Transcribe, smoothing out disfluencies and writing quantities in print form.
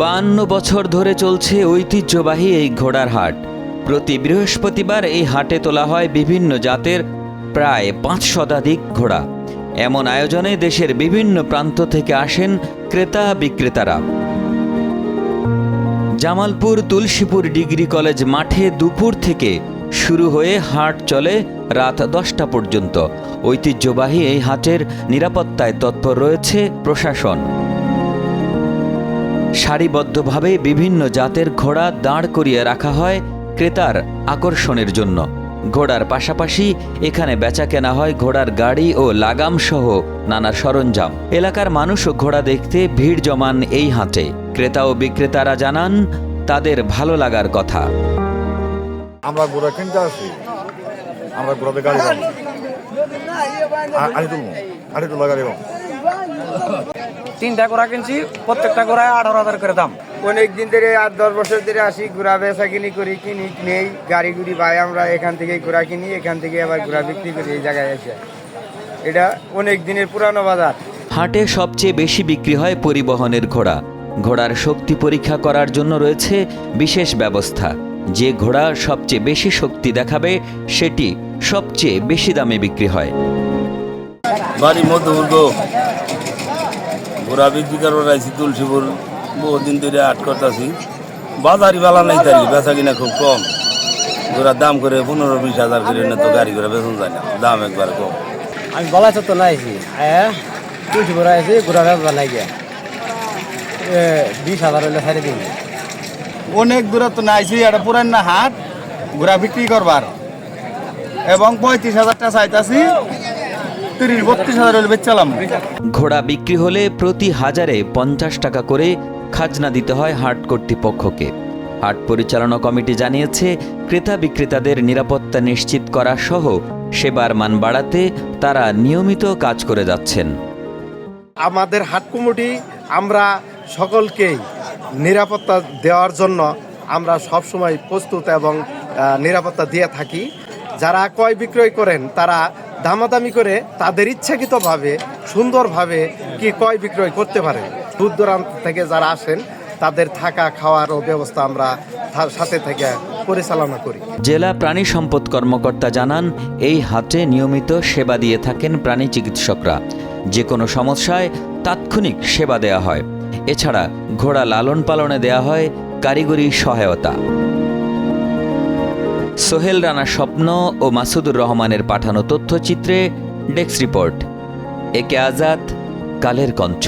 52 বছর ধরে চলছে ঐতিহ্যবাহী এই ঘোড়ার হাট। প্রতি বৃহস্পতিবার এই হাটে তোলা হয় বিভিন্ন জাতের প্রায় 5 শতাধিক ঘোড়া। এমন আয়োজনে দেশের বিভিন্ন প্রান্ত থেকে আসেন ক্রেতা বিক্রেতারা। জামালপুর তুলসীপুর ডিগ্রি কলেজ মাঠে দুপুর থেকে শুরু হয়ে হাট চলে রাত 10টা পর্যন্ত। ঐতিহ্যবাহী এই হাটের নিরাপত্তায় তৎপর রয়েছে প্রশাসন। সারিবদ্ধভাবে বিভিন্ন জাতের ঘোড়া দাঁড় করিয়ে রাখা হয় ক্রেতার আকর্ষণের জন্য। ঘোড়ার পাশাপাশি এখানে বেচা কেনা হয় ঘোড়ার গাড়ি ও লাগাম সহ নানা সরঞ্জাম। এলাকার মানুষও ঘোড়া দেখতে ভিড় জমান এই হাটে। ক্রেতা ও বিক্রেতারা জানান তাদের ভালো লাগার কথা। আমরা ঘোড়া কিনতে আসি, আমরা ঘোড়াতে গাড়ি পাবো, আড়ি তুলবো গাড়ি পাবো। 3টা ঘোড়া কিনছি, প্রত্যেকটা ঘোড়ায় 18,000 করে দাম। অনেক দিন ধরে 8-10 বছর ধরে আসি, ঘোড়া বেচা কিনি করি, নেই গাড়ি গুড়ি ভাই, আমরা এখান থেকে ঘোড়া কিনি, এখান থেকে আবার ঘোড়া বিক্রি করি এই জায়গায় এসে। এটা অনেক দিনের পুরানো বাজার। হাটে সবচেয়ে বেশি বিক্রি হয় পরিবহনের ঘোড়া। ঘোড়ার শক্তি পরীক্ষা করার জন্য রয়েছে বিশেষ ব্যবস্থা। যে ঘোড়া সবচেয়ে বেশি শক্তি দেখাবে সেটি সবচেয়ে বেশি দামে বিক্রি হয়। বাড়ি মধ্যবর্গ ঘোড়া বিক্রি করবার আইসি তুলসীপুর, বহুদিন ধরে আট করতেছি। বাজারি বালা নাই, তারি বেচা কিনা খুব কম। ঘোড়ার দাম করে 15-20 হাজার করে না, তো গাড়ি করে বেতন যায় না, দাম একবার কম। আমি বলা তো নাইছি, তুলসীপুর আইছি, ঘোড়া ব্যবসা নাই গিয়া 20,000 হলে ছাড়ে দিন। অনেক দূরে তো নাইছি, এটা পুরান না হাট ঘোড়া বিক্রি করবার, এবং 35,000 টাকা চাইতাছি, 30-32 হলে বেচালাম। ঘোড়া বিক্রি হলে প্রতি হাজারে 50 টাকা করে খাজনা দিতে হয় হাট কর্তৃপক্ষকে। হাট পরিচালনা কমিটি জানিয়েছে, ক্রেতা বিক্রেতাদের নিরাপত্তা নিশ্চিত করা সহ সেবার মান বাড়াতে তারা নিয়মিত কাজ করে যাচ্ছেন। আমাদের হাট কমিটি আমরা সকলকেই নিরাপত্তা দেওয়ার জন্য আমরা সবসময় প্রস্তুত এবং নিরাপত্তা দিয়ে থাকি। যারা ক্রয় বিক্রয় করেন তারা দামাদামি করে তাদের ইচ্ছাকৃতভাবে সুন্দরভাবে কি ক্রয় বিক্রয় করতে পারে। দূর দূরান্ত থেকে যারা আসেন তাদের থাকা খাওয়ারও ব্যবস্থা আমরা তার সাথে থেকে পরিচালনা করি। জেলা প্রাণী সম্পদ কর্মকর্তা জানান, এই হাটে নিয়মিত সেবা দিয়ে থাকেন প্রাণী চিকিৎসকরা। যে কোনো সমস্যায় তাৎক্ষণিক সেবা দেয়া হয়। এছাড়া ঘোড়া লালন পালনে দেয়া হয় কারিগরি সহায়তা। সোহেল রানা স্বপ্ন ও মাসুদুর রহমানের পাঠানো তথ্যচিত্রে ডেস্ক রিপোর্ট। একে আজাদ, কালের কণ্ঠ।